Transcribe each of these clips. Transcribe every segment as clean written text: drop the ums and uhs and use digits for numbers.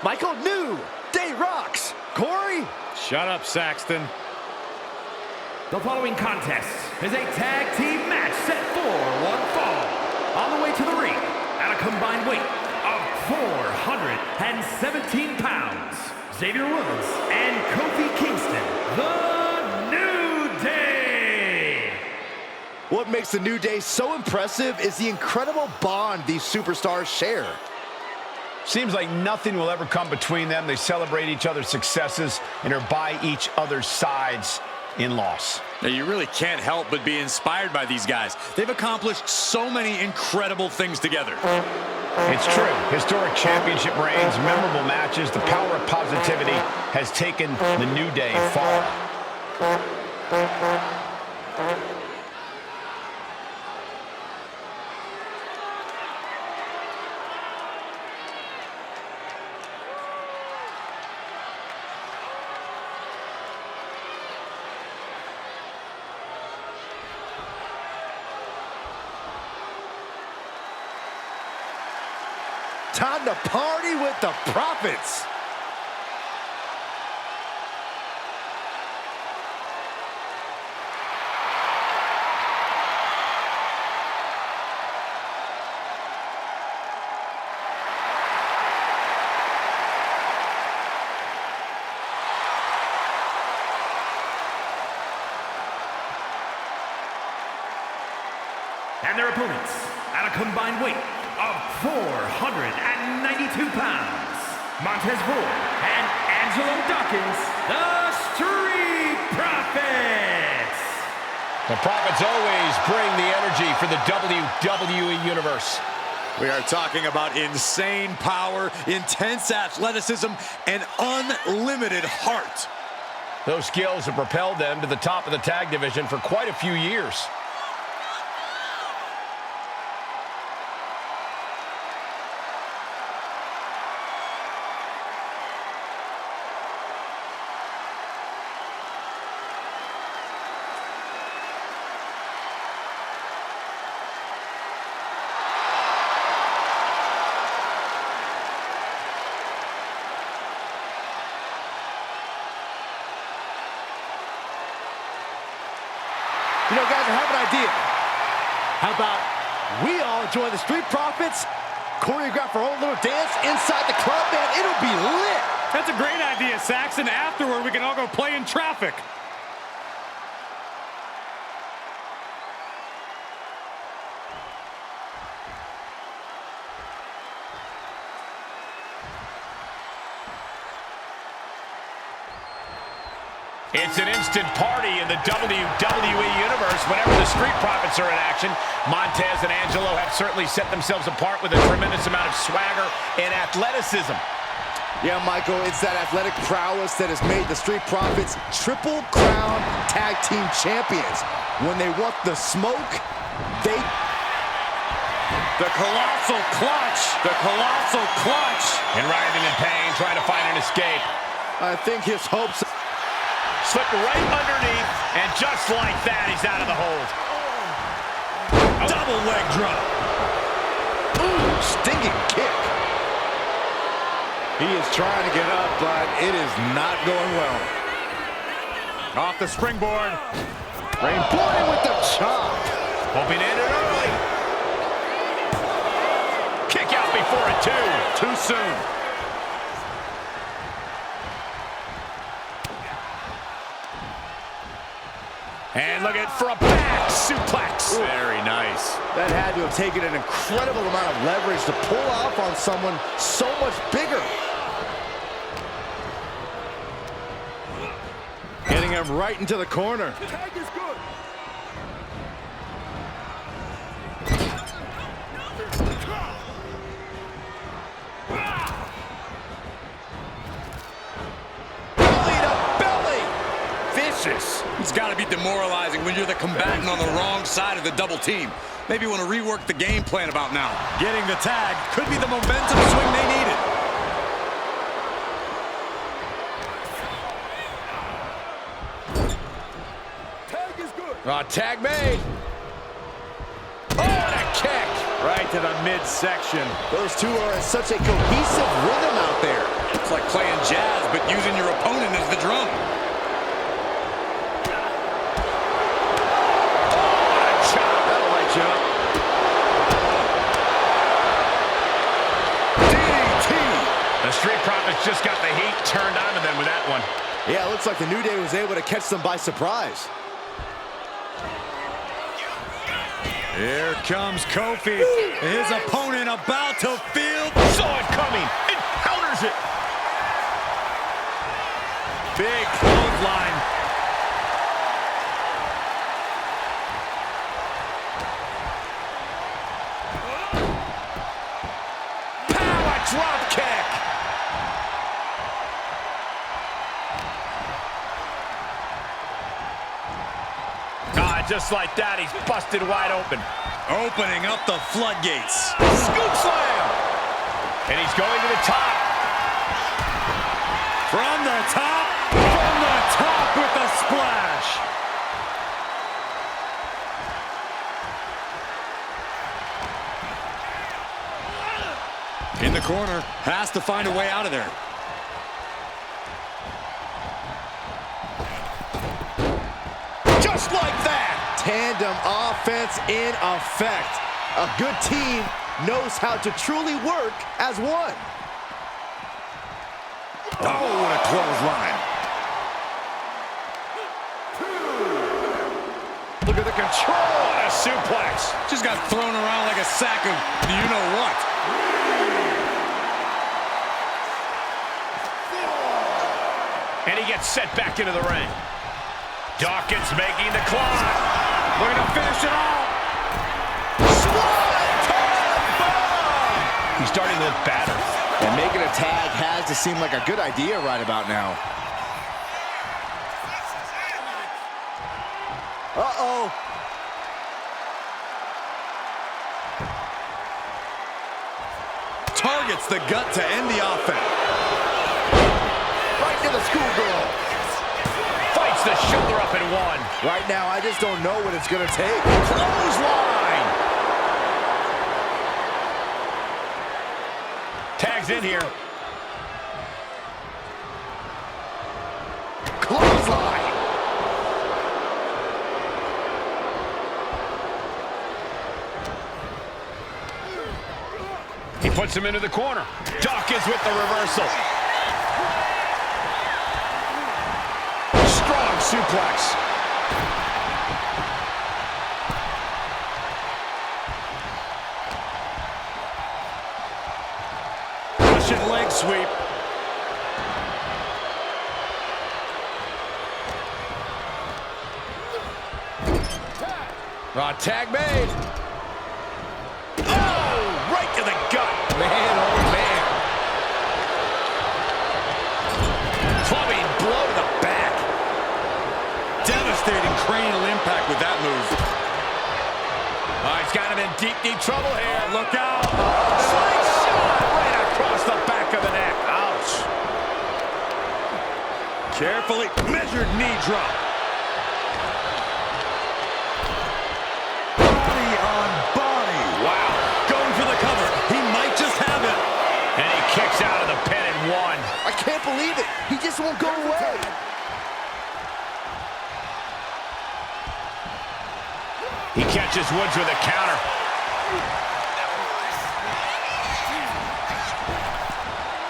Michael, New Day rocks. Corey. Shut up, Saxton. The following contest is a tag team match set for one fall. On the way to the ring, at a combined weight of 417 pounds, Xavier Woods and Kofi Kingston, the New Day. What makes the New Day so impressive is the incredible bond these superstars share. Seems like nothing will ever come between them. They celebrate each other's successes and are by each other's sides in loss. Now, you really can't help but be inspired by these guys. They've accomplished so many incredible things together. It's true. Historic championship reigns, memorable matches, the power of positivity has taken the New Day far. Time to party with the Profits. And their opponents, at a combined weight of 492 pounds, Montez Ford and Angelo Dawkins, the Street Profits. The Profits always bring the energy for the WWE Universe. We are talking about insane power, intense athleticism, and unlimited heart. Those skills have propelled them to the top of the tag division for quite a few years. You know, guys, I have an idea. How about we all join the Street Profits, choreograph our own little dance inside the club, man? It'll be lit. That's a great idea, Saxton. Afterward, we can all go play in traffic. It's an instant party in the WWE Universe whenever the Street Profits are in action. Montez and Angelo have certainly set themselves apart with a tremendous amount of swagger and athleticism. Yeah, Michael, it's that athletic prowess that has made the Street Profits Triple Crown Tag Team Champions. When they want the smoke, they... The colossal clutch. The colossal clutch. And writhing in pain, trying to find an escape. I think his hopes... Slipped right underneath, and just like that, he's out of the hold. Double leg drop. Ooh, stinging kick. He is trying to get up, but it is not going well. Off the springboard. Rainbow with the chop. Hoping to end it early. Kick out before a two. Too soon. And look at for a back suplex. Very nice. That had to have taken an incredible amount of leverage to pull off on someone so much bigger. Getting him right into the corner. Tag is good. Belly to belly. Vicious. It's got to be demoralizing when you're the combatant on the wrong side of the double team. Maybe you want to rework the game plan about now. Getting the tag could be the momentum swing they needed. Tag is good. Tag made. Oh, and a kick. Right to the midsection. Those two are in such a cohesive rhythm out there. like playing jazz, but using your opponent as the drum. That'll light you up. DDT. The Street Profits just got the heat turned on to them with that one. Yeah, it looks like the New Day was able to catch them by surprise. Here comes Kofi. His opponent about to field. Saw it coming and counters it. Big clothesline. Power drop kick. Just like that, he's busted wide open. Opening up the floodgates. Scoop slam. And he's going to the top. From the top with the splash. In the corner, has to find a way out of there. Just like that. Tandem offense in effect. A good team knows how to truly work as one. Oh, what a clothesline. Look at the control on a suplex. Just got thrown around like a sack of you-know-what. And he gets set back into the ring. Dawkins making the climb. Looking to finish it off. He's starting to look battered. And making a tag has to seem like a good idea right about now. Uh-oh. Targets the gut to end the offense. Right to the schoolgirl. Fights the shoulder up and one. Right now, I just don't know what it's going to take. Clothesline. Tags in here. Clothesline. He puts him into the corner. Dawkins with the reversal. Strong suplex. Russian leg sweep. Tag made. Oh, right to the gut. Man, oh man. Clubbing blow to the back. Devastating cranial impact with that move. He's got him in deep, deep trouble here. Look out. Slingshot right across the back of the neck. Ouch. Carefully measured knee drop. Body on body. Wow. Going for the cover. He might just have it. And he kicks out of the pin and one. I can't believe it. He just won't go away. He catches Woods with a counter.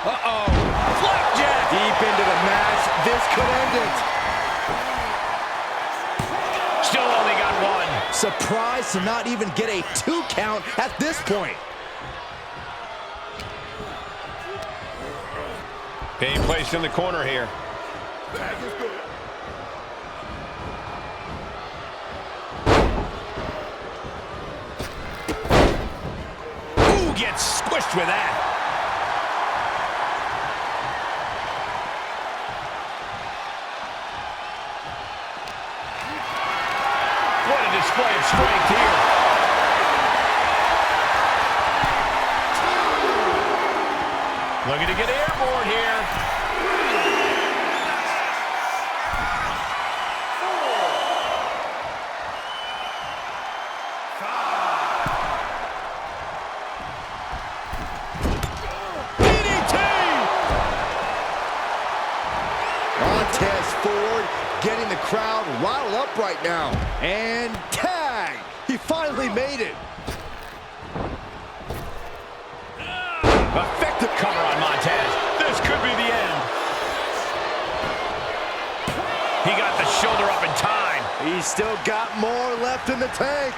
Uh-oh. Flapjack. Deep into the match. This could end it. Still only got one. Surprised to not even get a 2 count at this point. Being placed in the corner here. Ooh, gets squished with that. What a display of strength here. Looking to get airborne here. DDT! getting the crowd riled up right now. And tag! He finally made it. Effective cover on Montez. This could be the end. He got the shoulder up in time. He's still got more left in the tank.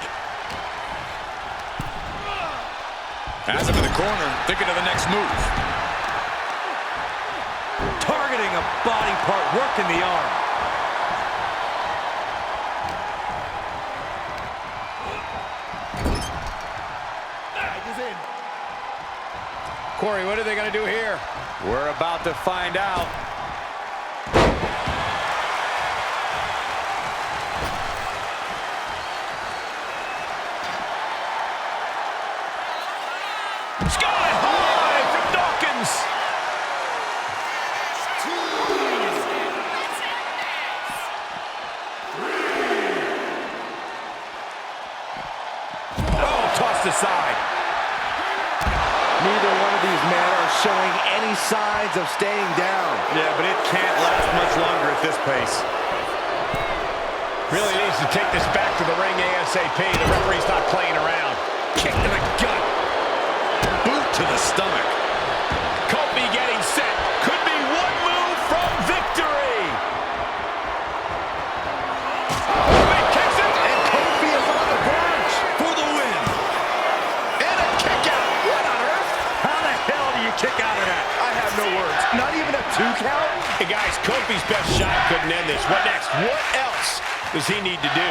Has him in the corner, thinking of the next move. Targeting a body part, working the arm. Corey, what are they going to do here? We're about to find out. Sky high from Dawkins. Oh, tossed aside. Neither one of these men are showing any signs of staying down. Yeah, but it can't last much longer at this pace. Really needs to take this back to the ring ASAP. The referee's not playing around. Kick to the gut. Boot to the stomach. Kofi getting set. Could be one move from victory. Kofi kicks it. And Kofi is on the verge. For the win. And a kick out. What on earth? How the hell do you kick out of that? I have no words. Not even a 2 count? Hey guys, Kofi's best shot couldn't end this. What next? What else does he need to do?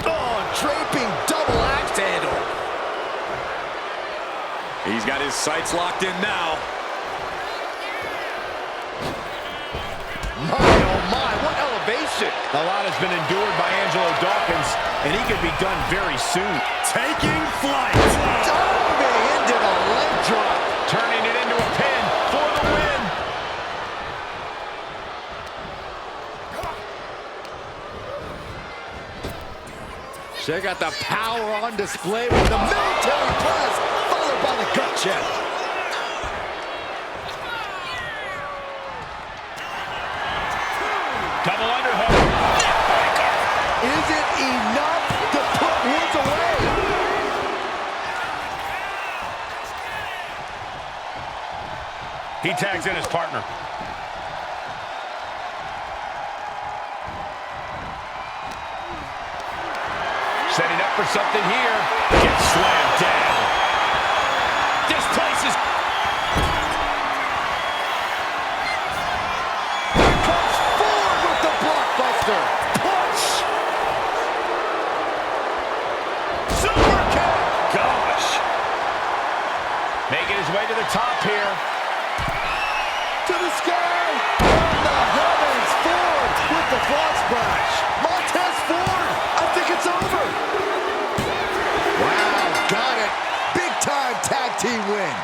Oh, draping double axe handle. He's got his sights locked in now. My, oh my, what elevation. A lot has been endured by Angelo Dawkins, and he could be done very soon. Taking flight. Diving into the leg drop. Turning it into a pin for the win. Check out the power on display with the military press, followed by the gut check. Double underhook. Is it enough to put Woods away? He tags in his partner. Setting up for something here. Gets slammed down. Displaces. Comes forward with the blockbuster. Punch. Super kick. Gosh. Making his way to the top here. To the sky. From the heavens. Ford with the frog splash. Montez Ford. I think it's over. Wow, got it. Big time tag team win.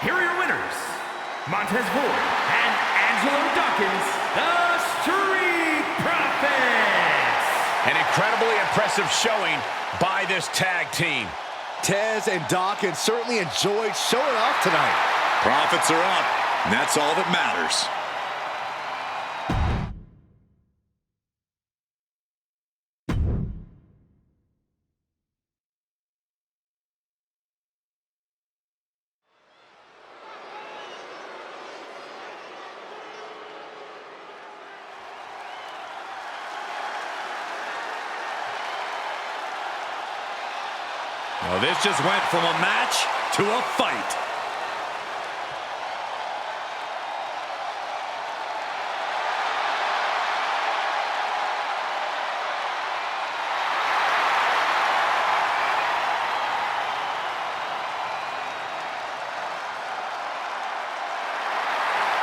Here are your winners, Montez Ford and Angelo Dawkins, the Street Profits. An incredibly impressive showing by this tag team. Tez and Dawkins certainly enjoyed showing off tonight. Profits are up, and that's all that matters. Well, this just went from a match to a fight.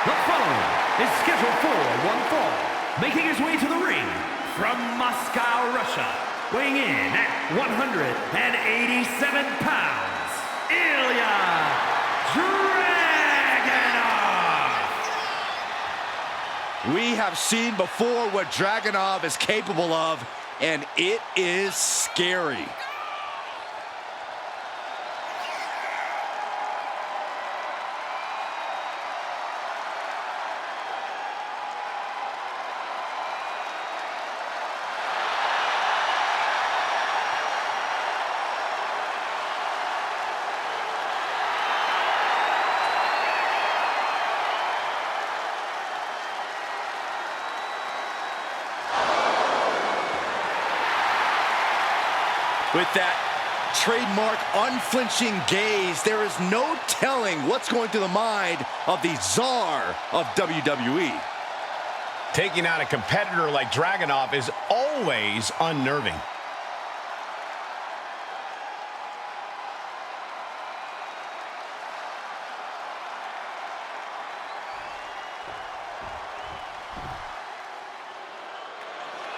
The following is scheduled for one fall, making his way to the ring from Moscow, Russia, weighing in at 187 pounds, Ilya Dragunov. We have seen before what Dragunov is capable of, and it is scary. With that trademark unflinching gaze, there is no telling what's going through the mind of the czar of WWE. Taking out a competitor like Dragunov is always unnerving.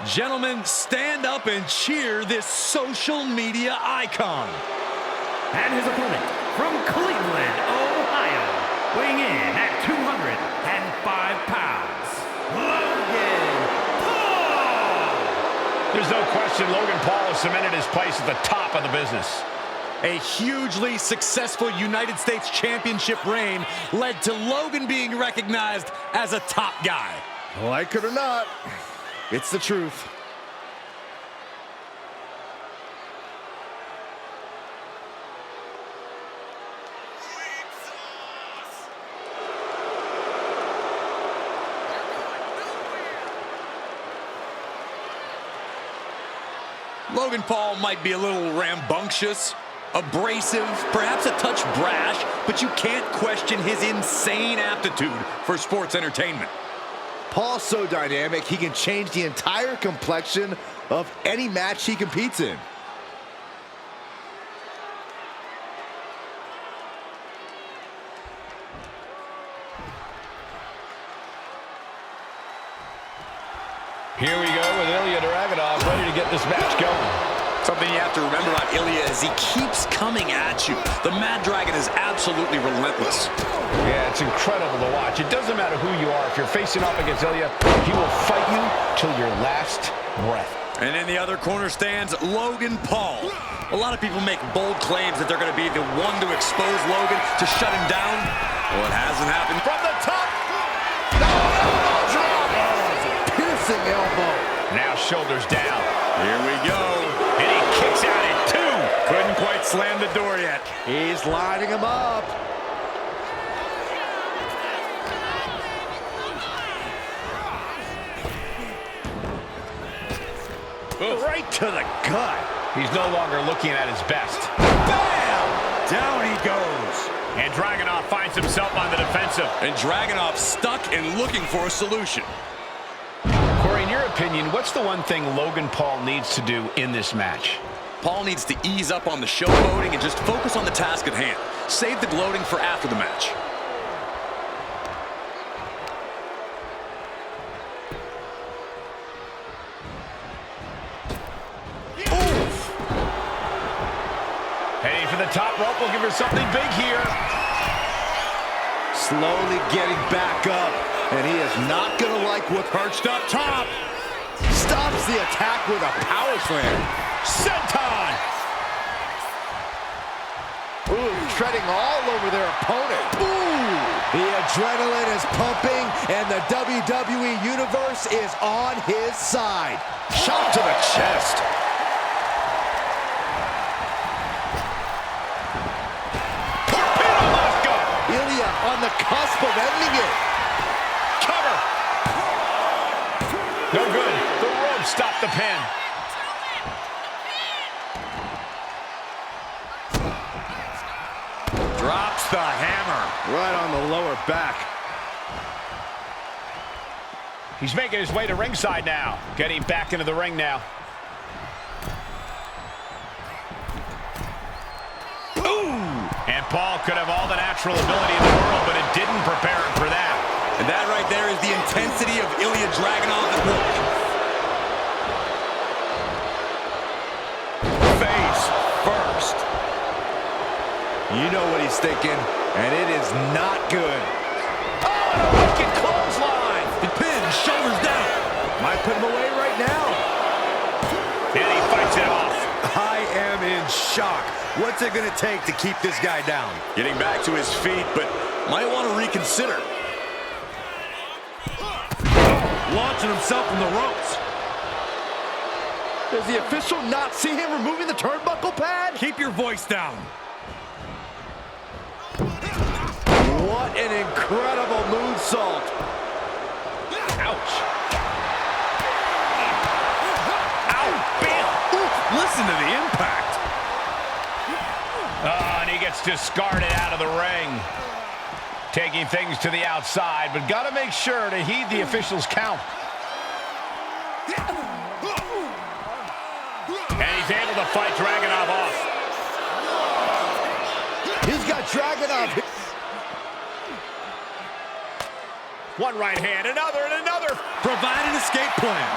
Gentlemen, stand up and cheer this social media icon. And his opponent from Cleveland, Ohio, weighing in at 205 pounds, Logan Paul! There's no question Logan Paul has cemented his place at the top of the business. A hugely successful United States Championship reign led to Logan being recognized as a top guy. Like it or not, it's the truth. Logan Paul might be a little rambunctious, abrasive, perhaps a touch brash, but you can't question his insane aptitude for sports entertainment. Paul's so dynamic, he can change the entire complexion of any match he competes in. Here we go with Ilya Dragunov ready to get this match going. Something you have to remember about Ilya is he keeps coming at you. The Mad Dragon is absolutely relentless. Yeah, it's incredible to watch. It doesn't matter who you are. If you're facing off against Ilya, he will fight you till your last breath. And in the other corner stands Logan Paul. A lot of people make bold claims that they're going to be the one to expose Logan, to shut him down. Well, it hasn't happened. From the top! No, elbow drop! Oh, it's a piercing elbow. Now shoulders down. Here we go. And he kicks out at two. Couldn't quite slam the door yet. He's lining him up. Right to the gut. He's no longer looking at his best. Bam! Down he goes. And Dragunov finds himself on the defensive. And Dragunov stuck and looking for a solution. Corey, in your opinion, what's the one thing Logan Paul needs to do in this match? Paul needs to ease up on the showboating and just focus on the task at hand. Save the gloating for after the match. Heading for the top rope, looking for something big here. Slowly getting back up, and he is not going to like what perched up top. Stops the attack with a power slam. Senton! Ooh, treading all over their opponent. Ooh! The adrenaline is pumping, and the WWE Universe is on his side. Shot to the chest. Ilya on the cusp of ending it. Cover! No good. The rope stopped the pin. Drops the hammer. Right on the lower back. He's making his way to ringside now. Getting back into the ring now. And Paul could have all the natural ability in the world, but it didn't prepare him for that. And that right there is the intensity of Ilya Dragunov at work. Face first. You know what he's thinking, and it is not good. Oh, and a wicked clothesline. The pin, shoulders down. Might put him away right now. And he fights it off. I am in shock. What's it going to take to keep this guy down? Getting back to his feet, but might want to reconsider. Launching himself from the ropes. Does the official not see him removing the turnbuckle pad? Keep your voice down. What an incredible moonsault. Ouch. Ow, bam. Listen to the impact. And he gets discarded out of the ring. Taking things to the outside, but got to make sure to heed the officials' count. And he's able to fight Dragunov off. He's got Dragunov. One right hand, another, and another. Provide an escape plan.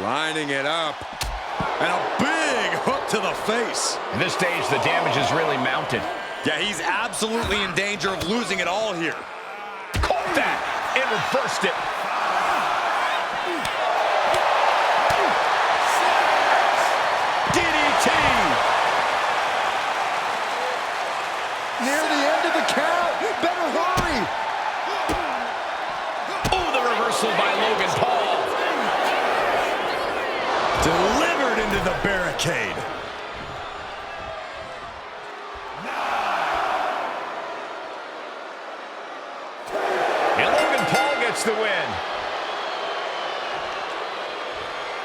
Lining it up. And a big hook to the face. At this stage, the damage is really mounted. Yeah, he's absolutely in danger of losing it all here. Caught that and reversed it. DDT! Near the end of the count. Better hurry. Oh, the reversal by Logan Paul. Delivered into the barricade. And Logan Paul gets the win.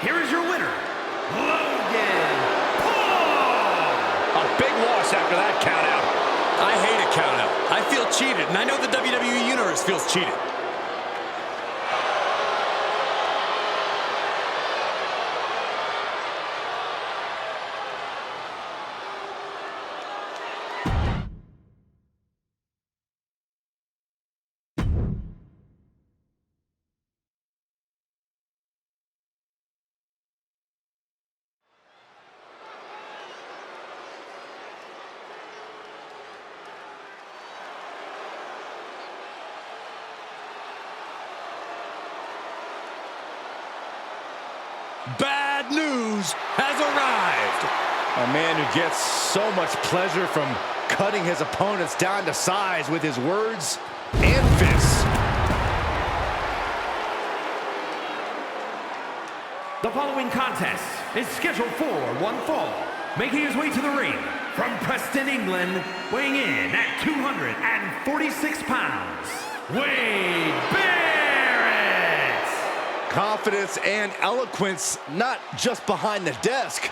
Here is your winner, Logan Paul. A big loss after that count out. I hate a count out. I feel cheated, and I know the WWE Universe feels cheated. Bad news has arrived. A man who gets so much pleasure from cutting his opponents down to size with his words and fists. The following contest is scheduled for one fall. Making his way to the ring from Preston, England, weighing in at 246 pounds, Wade Barrett. Confidence and eloquence, not just behind the desk,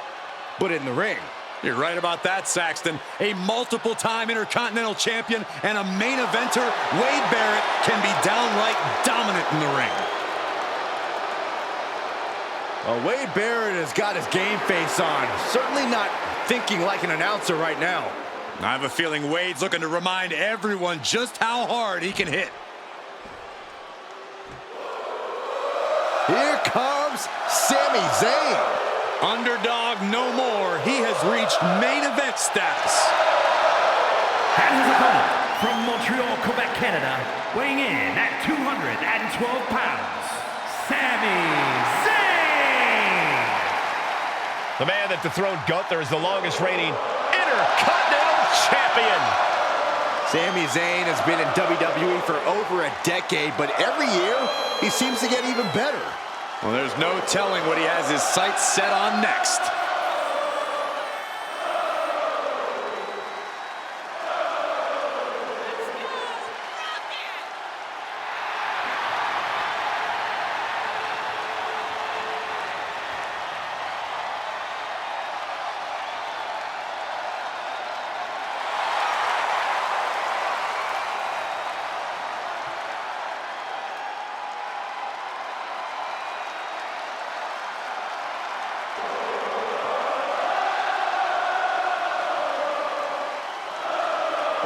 but in the ring. You're right about that, Saxton. A multiple-time Intercontinental Champion and a main eventer, Wade Barrett can be downright dominant in the ring. Well, Wade Barrett has got his game face on. Certainly not thinking like an announcer right now. I have a feeling Wade's looking to remind everyone just how hard he can hit. Here comes Sami Zayn. Underdog no more. He has reached main event status. And his opponent from Montreal, Quebec, Canada, weighing in at 212 pounds, Sami Zayn. The man that dethroned Gunther is the longest reigning Intercontinental Champion. Sami Zayn has been in WWE for over a decade, but every year he seems to get even better. Well, there's no telling what he has his sights set on next.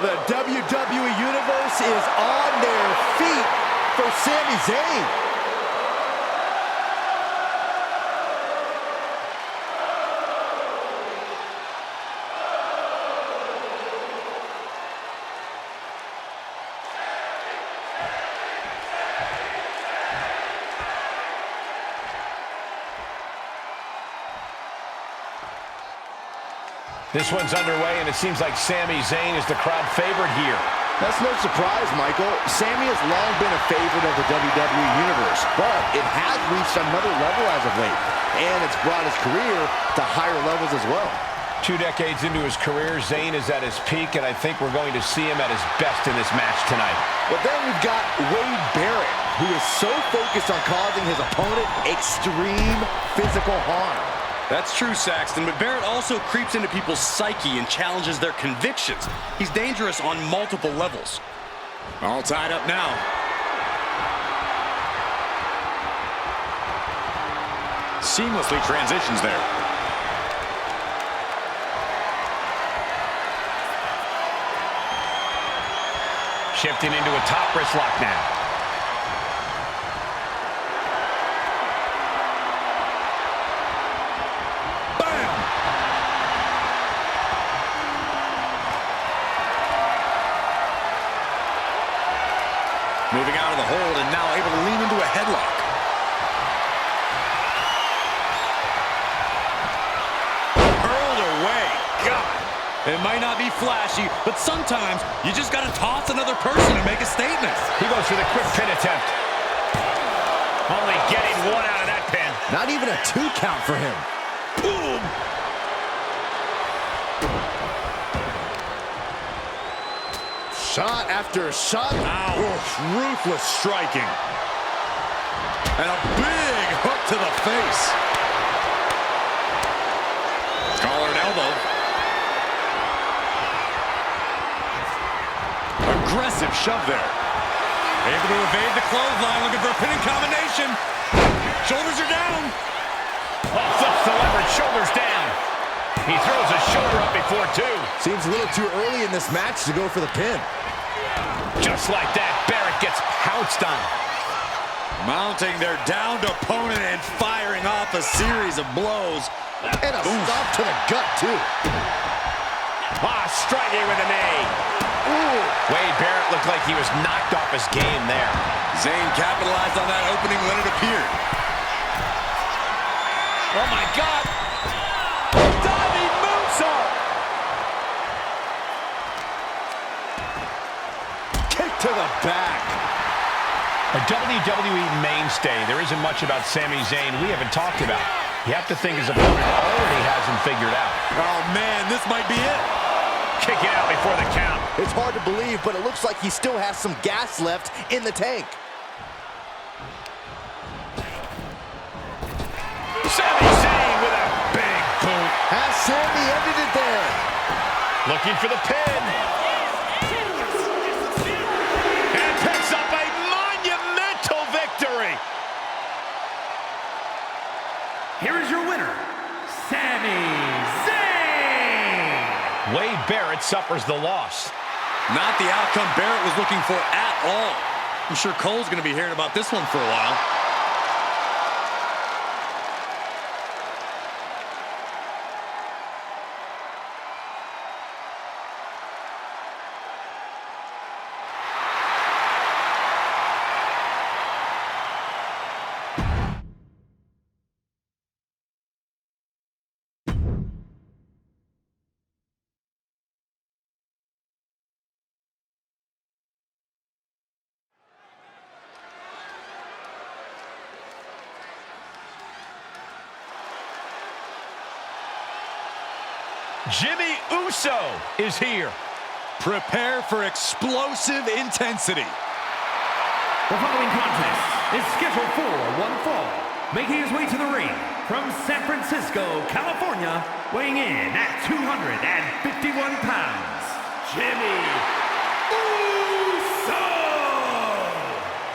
The WWE Universe is on their feet for Sami Zayn. This one's underway, and it seems like Sami Zayn is the crowd favorite here. That's no surprise, Michael. Sami has long been a favorite of the WWE Universe, but it has reached another level as of late, and it's brought his career to higher levels as well. 2 decades into his career, Zayn is at his peak, and I think we're going to see him at his best in this match tonight. But then we've got Wade Barrett, who is so focused on causing his opponent extreme physical harm. That's true, Saxton, but Barrett also creeps into people's psyche and challenges their convictions. He's dangerous on multiple levels. All tied up now. Seamlessly transitions there. Shifting into a top wrist lock now. Bam! Moving out of the hold and now able to lean into a headlock. Hurled away. God. It might not be flashy, but sometimes you just got to toss another person and make a statement. He goes for the quick pin attempt. Only getting 1 out of that pin. Not even a 2 count for him. Boom! Shot after shot. Ouch. Ruthless striking. And a big hook to the face. Collar and elbow. Aggressive shove there. Able to evade the clothesline, looking for a pinning combination. Shoulders are down. Oh, flips the leverage, shoulders down. He throws a shoulder up before 2. Seems a little too early in this match to go for the pin. Just like that, Barrett gets pounced on. Mounting their downed opponent and firing off a series of blows. And a stop to the gut, too. Striking with a knee. Ooh. Wade Barrett looked like he was knocked off his game there. Zayn capitalized on that opening when it appeared. Oh, my God. Diving moonsault. Kick to the back. A WWE mainstay. There isn't much about Sami Zayn we haven't talked about. You have to think his opponent already has him figured out. Oh, man, this might be it. Kick it out before the count. It's hard to believe, but it looks like he still has some gas left in the tank. Sami Zayn with a big boot. Has Sami ended it there? Looking for the pin. And picks up a monumental victory. Here is your winner, Sami Zayn. Wade Barrett suffers the loss. Not the outcome Barrett was looking for at all. I'm sure Cole's going to be hearing about this one for a while. Jimmy Uso is here. Prepare for explosive intensity. The following contest is scheduled for one fall. Making his way to the ring from San Francisco, California, weighing in at 251 pounds, Jimmy Uso!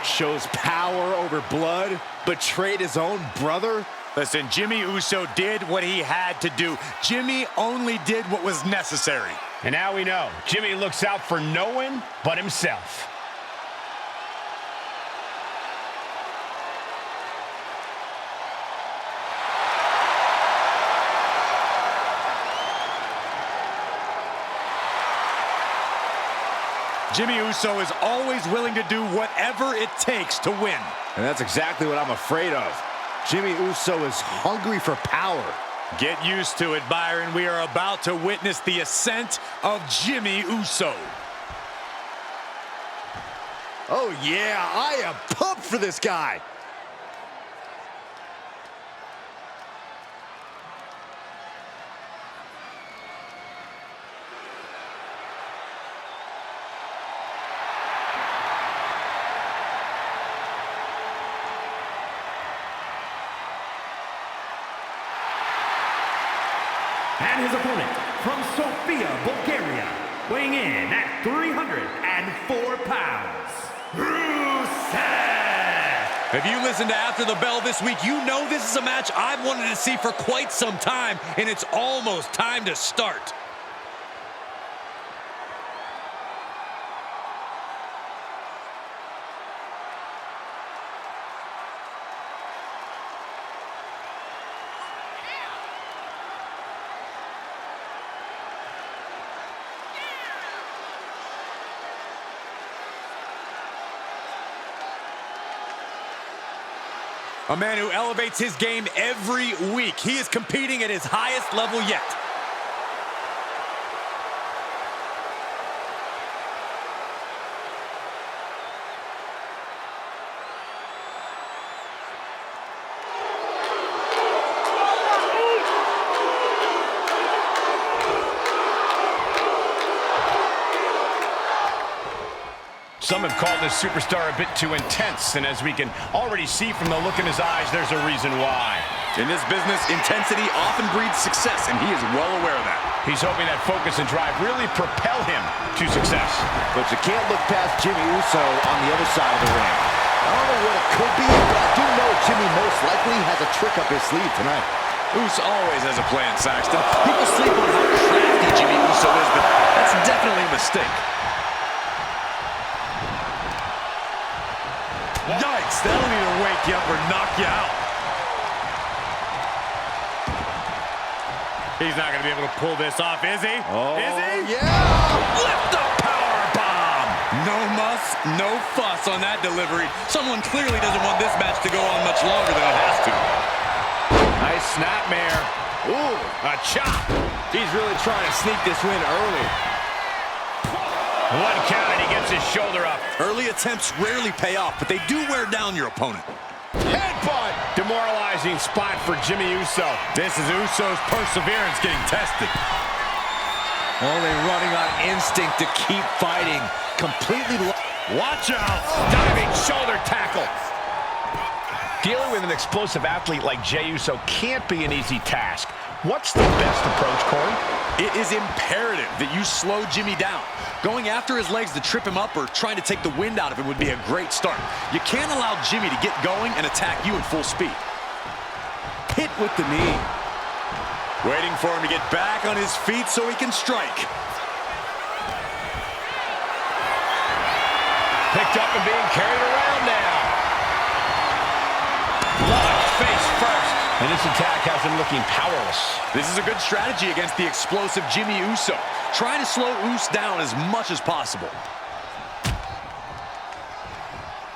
Shows power over blood, betrayed his own brother. Listen, Jimmy Uso did what he had to do. Jimmy only did what was necessary. And now we know, Jimmy looks out for no one but himself. Jimmy Uso is always willing to do whatever it takes to win. And that's exactly what I'm afraid of. Jimmy Uso is hungry for power. Get used to it, Byron. We are about to witness the ascent of Jimmy Uso. Oh yeah, I am pumped for this guy. And his opponent from Sofia, Bulgaria, weighing in at 304 pounds, Rusev. If you listen to After the Bell this week, you know this is a match I've wanted to see for quite some time, and it's almost time to start. A man who elevates his game every week. He is competing at his highest level yet. Some have called this superstar a bit too intense, and as we can already see from the look in his eyes, there's a reason why. In this business, intensity often breeds success, and he is well aware of that. He's hoping that focus and drive really propel him to success. But you can't look past Jimmy Uso on the other side of the ring. I don't know what it could be, but I do know Jimmy most likely has a trick up his sleeve tonight. Uso always has a plan, Saxton. People sleep on how crafty Jimmy Uso is, but that's definitely a mistake. Yikes, that'll either wake you up or knock you out. He's not going to be able to pull this off, is he? Oh, is he? Yeah! Lift the power bomb! No muss, no fuss on that delivery. Someone clearly doesn't want this match to go on much longer than it has to. Nice snapmare. Ooh, a chop. He's really trying to sneak this win early. One count and he gets his shoulder up. Early attempts rarely pay off, but they do wear down your opponent. Headbutt. Demoralizing spot for Jimmy Uso. This is Uso's perseverance getting tested. Only running on instinct to keep fighting. Completely. Watch out. Diving shoulder tackle. Dealing with an explosive athlete like Jey Uso can't be an easy task. What's the best approach, Corey? It is imperative that you slow Jimmy down. Going after his legs to trip him up or trying to take the wind out of him would be a great start. You can't allow Jimmy to get going and attack you at full speed. Hit with the knee. Waiting for him to get back on his feet so he can strike. Picked up and being carried around now. Launch face first. And this attack has him looking powerless. This is a good strategy against the explosive Jimmy Uso. Trying to slow Uso down as much as possible.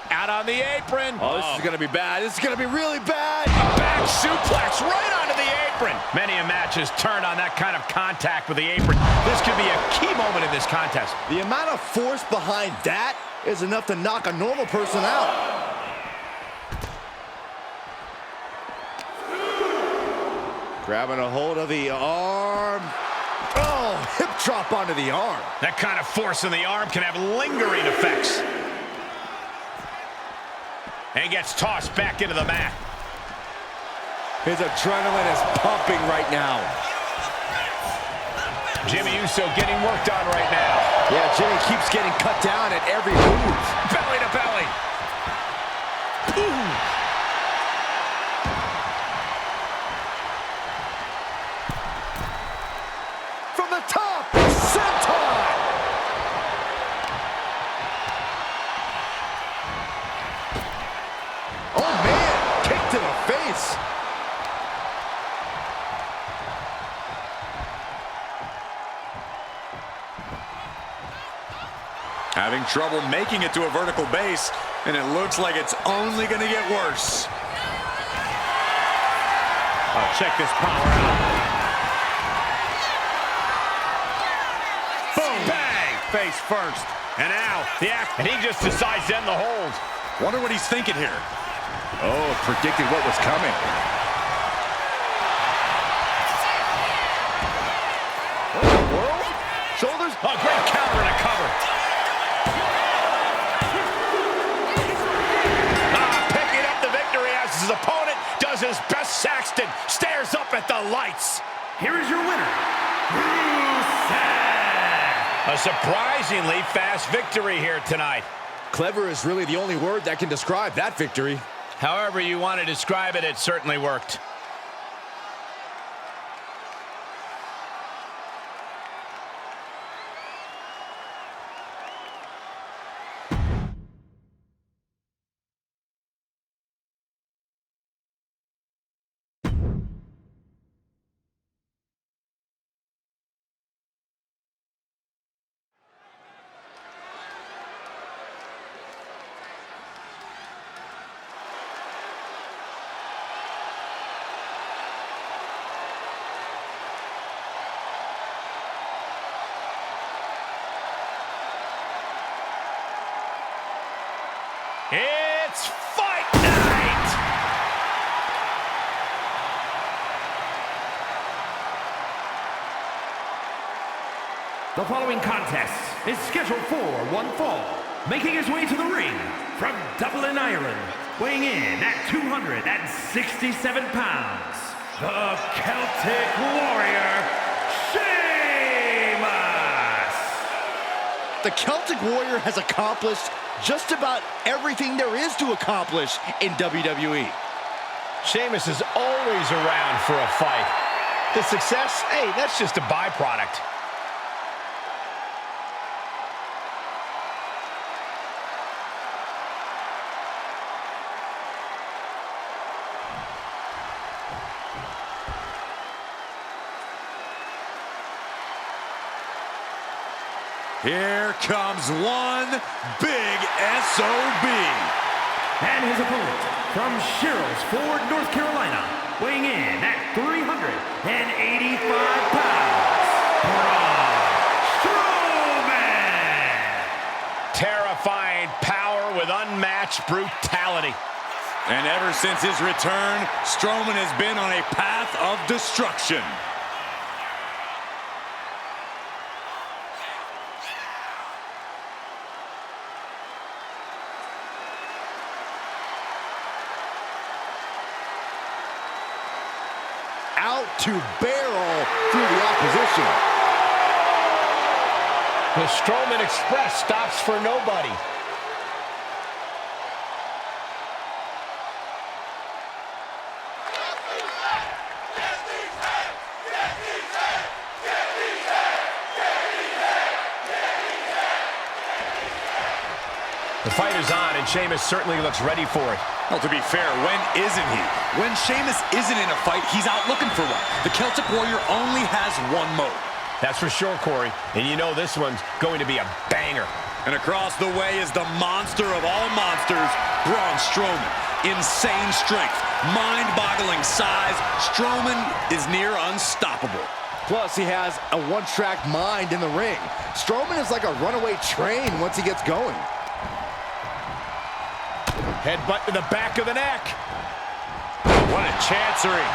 Out on the apron. Oh, this is going to be bad. This is going to be really bad. A back suplex right onto the apron. Many a match has turned on that kind of contact with the apron. This could be a key moment in this contest. The amount of force behind that is enough to knock a normal person out. Grabbing a hold of the arm. Oh, hip drop onto the arm. That kind of force in the arm can have lingering effects. And gets tossed back into the mat. His adrenaline is pumping right now. Jimmy Uso getting worked on right now. Yeah, Jimmy keeps getting cut down at every move. Belly to belly. Ooh. From the top, senton. Oh man, kick to the face. Having trouble making it to a vertical base, and it looks like it's only going to get worse. Oh, check this power out. Boom! Bang! Face first. And now, and he just decides to end the hold. Wonder what he's thinking here. Oh, predicted what was coming. What in the world? Shoulders? A great counter and a cover. Picking up the victory as his opponent does his best. Saxton stares up at the lights. here is your winner, Rusev. A surprisingly fast victory here tonight. Clever is really the only word that can describe that victory. However you want to describe it, it certainly worked. It's fight night! The following contest is scheduled for one fall. Making his way to the ring from Dublin, Ireland, weighing in at 267 pounds, the Celtic Warrior, Sheamus! The Celtic Warrior has accomplished just about everything there is to accomplish in WWE. Sheamus is always around for a fight. The success, hey, that's just a byproduct. Here comes one big SOB. And his opponent from Sherrills Ford, North Carolina, weighing in at 385 pounds, Braun Strowman! Terrifying power with unmatched brutality. And ever since his return, Strowman has been on a path of destruction. Out to barrel through the opposition. The Strowman Express stops for nobody. The fight is on, and Sheamus certainly looks ready for it. Well, to be fair, when isn't he? When Sheamus isn't in a fight, he's out looking for one. The Celtic Warrior only has one mode. That's for sure, Corey. And you know this one's going to be a banger. And across the way is the monster of all monsters, Braun Strowman. Insane strength, mind-boggling size. Strowman is near unstoppable. Plus, he has a one-track mind in the ring. Strowman is like a runaway train once he gets going. Headbutt to the back of the neck. What a chancery.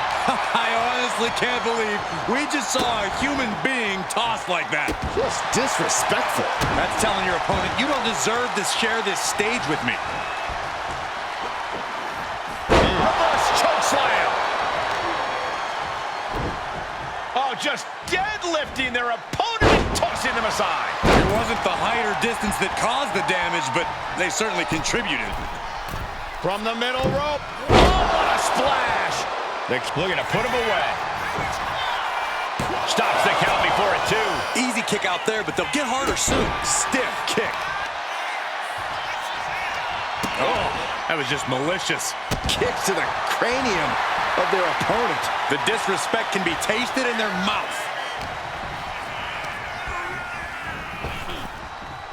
I honestly can't believe we just saw a human being tossed like that. Just disrespectful. That's telling your opponent, you don't deserve to share this stage with me. Reverse chokeslam. Oh, just deadlifting their opponent and tossing them aside. It wasn't the height or distance that caused the damage, but they certainly contributed. From the middle rope. Oh, what a splash. They're looking to put him away. Stops the count before it, too. Easy kick out there, but they'll get harder soon. Stiff kick. Oh, that was just malicious. Kicks to the cranium of their opponent. The disrespect can be tasted in their mouth.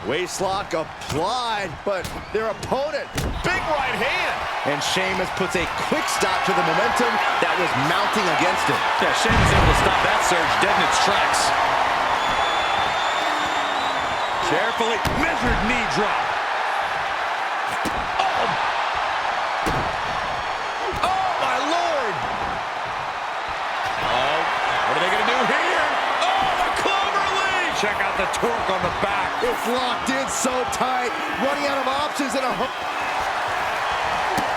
Waistlock applied, but their opponent, Big right hand. and Sheamus puts a quick stop to the momentum that was mounting against him. Yeah, Sheamus able to stop that surge dead in its tracks. Carefully measured knee drop. Oh, my Lord! Oh, what are they going to do here? Oh, the clover leaf. Check out the torque on the back. It's locked in so tight, running out of options in a hook.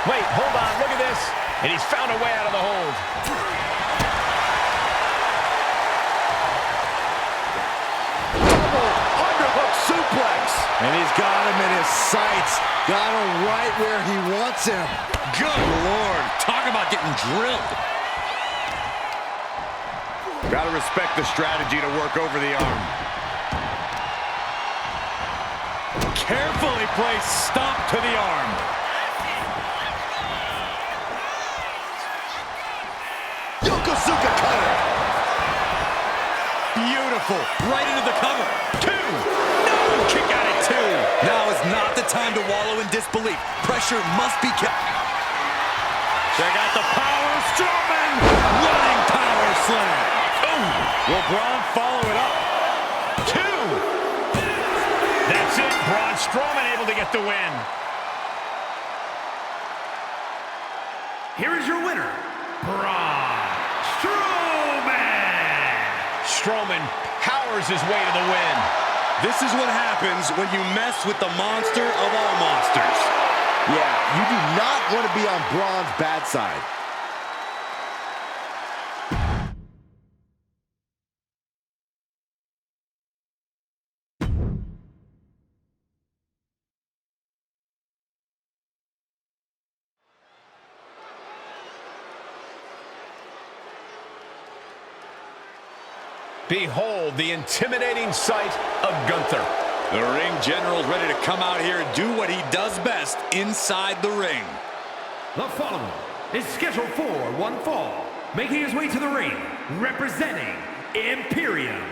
Wait, hold on, look at this. And he's found a way out of the hold. sights. Got him right where he wants him. Good Lord. Talk about getting drilled. Gotta respect the strategy to work over the arm. Carefully placed stomp to the arm. Yokosuka cutter. Beautiful. Right into the cover. 2. No! Kick out at 2. Now is not the time to wallow in disbelief. Pressure must be kept. Check out the power. Strowman! Running power slam. Boom! Will Braun follow it up? 2! That's it. Braun Strowman able to get the win. Here is your winner, Braun Strowman. Strowman powers his way to the win. This is what happens when you mess with the monster of all monsters. Yeah, you do not want to be on Braun's bad side. Behold the intimidating sight of Gunther. The ring general is ready to come out here and do what he does best inside the ring. The following is scheduled for one fall, making his way to the ring, representing Imperium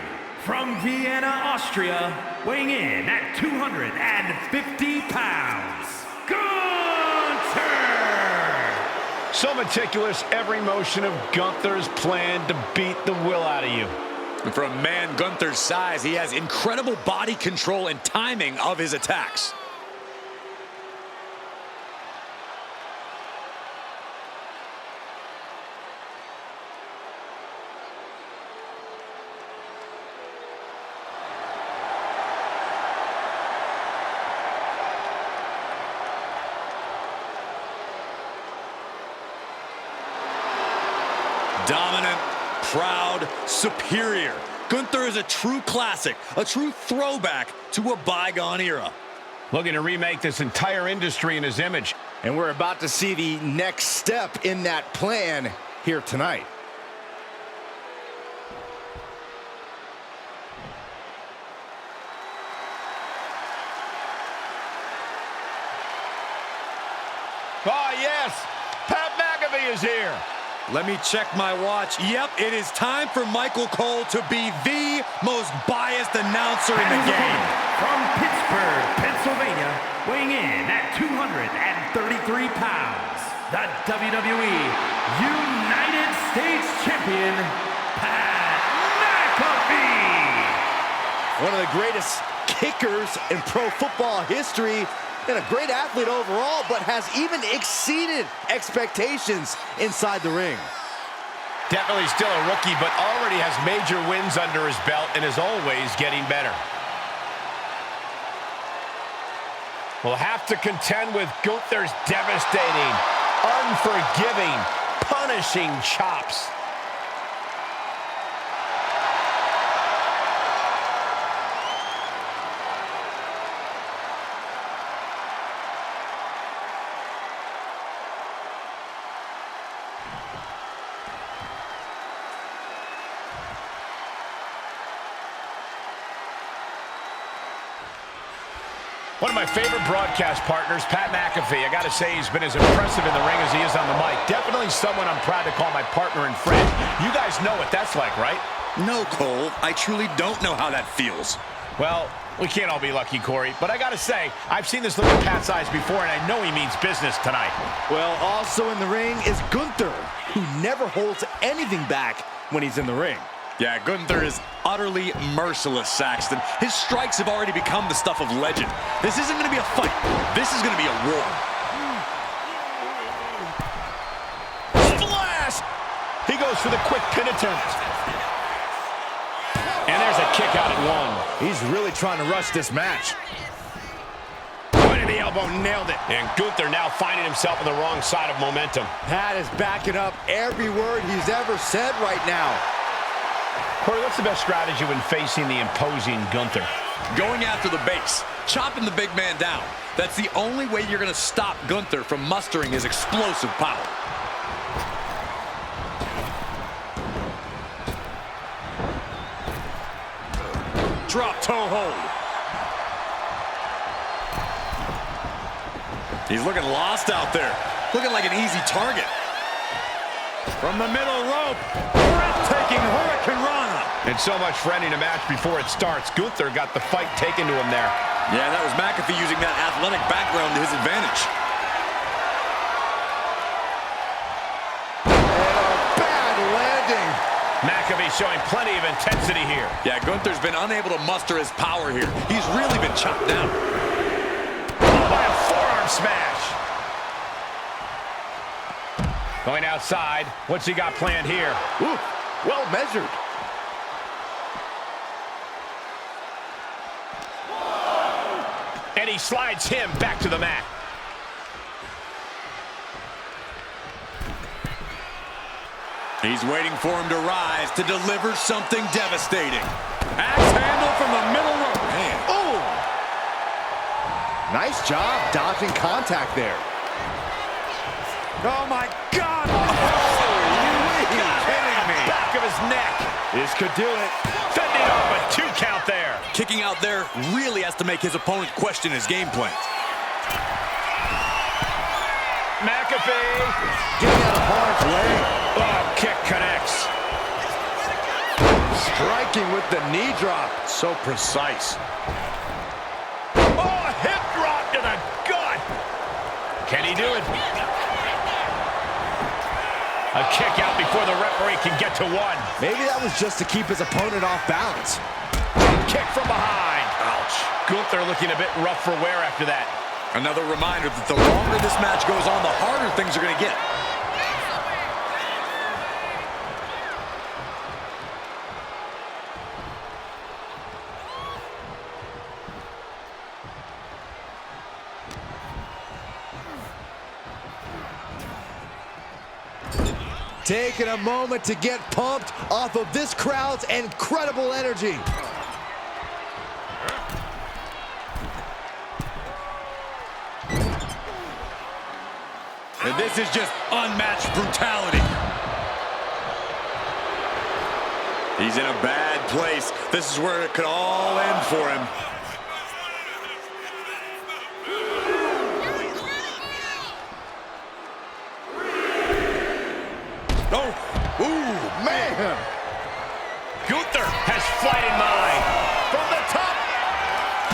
from Vienna, Austria, weighing in at 250 pounds, Gunther! So meticulous, every motion of Gunther's plan to beat the will out of you. And for a man Gunther's size, he has incredible body control and timing of his attacks. Dominant, proud, superior. Gunther is a true classic, a true throwback to a bygone era. Looking to remake this entire industry in his image. And we're about to see the next step in that plan here tonight. Oh, yes! Pat McAfee is here! Let me check my watch. Yep, it is time for Michael Cole to be the most biased announcer in the game. From Pittsburgh, Pennsylvania, weighing in at 233 pounds, the WWE United States Champion, Pat McAfee. One of the greatest kickers in pro football history, and a great athlete overall, but has even exceeded expectations inside the ring. Definitely still a rookie, but already has major wins under his belt and is always getting better. Will have to contend with Gunther's devastating, unforgiving, punishing chops. One of my favorite broadcast partners, Pat McAfee. I got to say, he's been as impressive in the ring as he is on the mic. Definitely someone I'm proud to call my partner and friend. You guys know what that's like, right? No, Cole, I truly don't know how that feels. Well, we can't all be lucky, Corey. But I got to say, I've seen this look in Pat's eyes before, and I know he means business tonight. Well, also in the ring is Gunther, who never holds anything back when he's in the ring. Yeah, Gunther is utterly merciless, Saxton. His strikes have already become the stuff of legend. This isn't going to be a fight. This is going to be a war. Splash! He goes for the quick pin attempt. And there's a kick out at 1. He's really trying to rush this match. Point of the elbow, nailed it. And Gunther now finding himself on the wrong side of momentum. Pat is backing up every word he's ever said right now. Corey, what's the best strategy when facing the imposing Gunther? going after the base, chopping the big man down. That's the only way you're going to stop Gunther from mustering his explosive power. Drop toe hold. He's looking lost out there. Looking like an easy target. From the middle rope, breathtaking Hurricane Rana. And so much for ending a match before it starts. Gunther got the fight taken to him there. Yeah, that was McAfee using that athletic background to his advantage. Bad landing. McAfee showing plenty of intensity here. Yeah, Gunther's been unable to muster his power here. He's really been chopped down. By a forearm smash. Going outside. What's he got planned here? Ooh, well measured. And he slides him back to the mat. He's waiting for him to rise to deliver something devastating. Axe handle from the middle rope. Man. Oh! Nice job dodging contact there. Oh, my God! Kidding me. Back of his neck. This could do it. Fending off a 2 count there. Kicking out there really has to make his opponent question his game plan. McAfee. Getting out of harm's way. Oh, kick connects. Striking with the knee drop. So precise. Oh, hip drop to the gut. Can he do it? A kick out before the referee can get to one. Maybe that was just to keep his opponent off balance. Kick from behind. Ouch. Gunther looking a bit rough for wear after that. Another reminder that the longer this match goes on, the harder things are going to get. Taking a moment to get pumped off of this crowd's incredible energy. And this is just unmatched brutality. He's in a bad place. This is where it could all end for him. Oh, ooh, man. Gunther has flight in mind. From the top.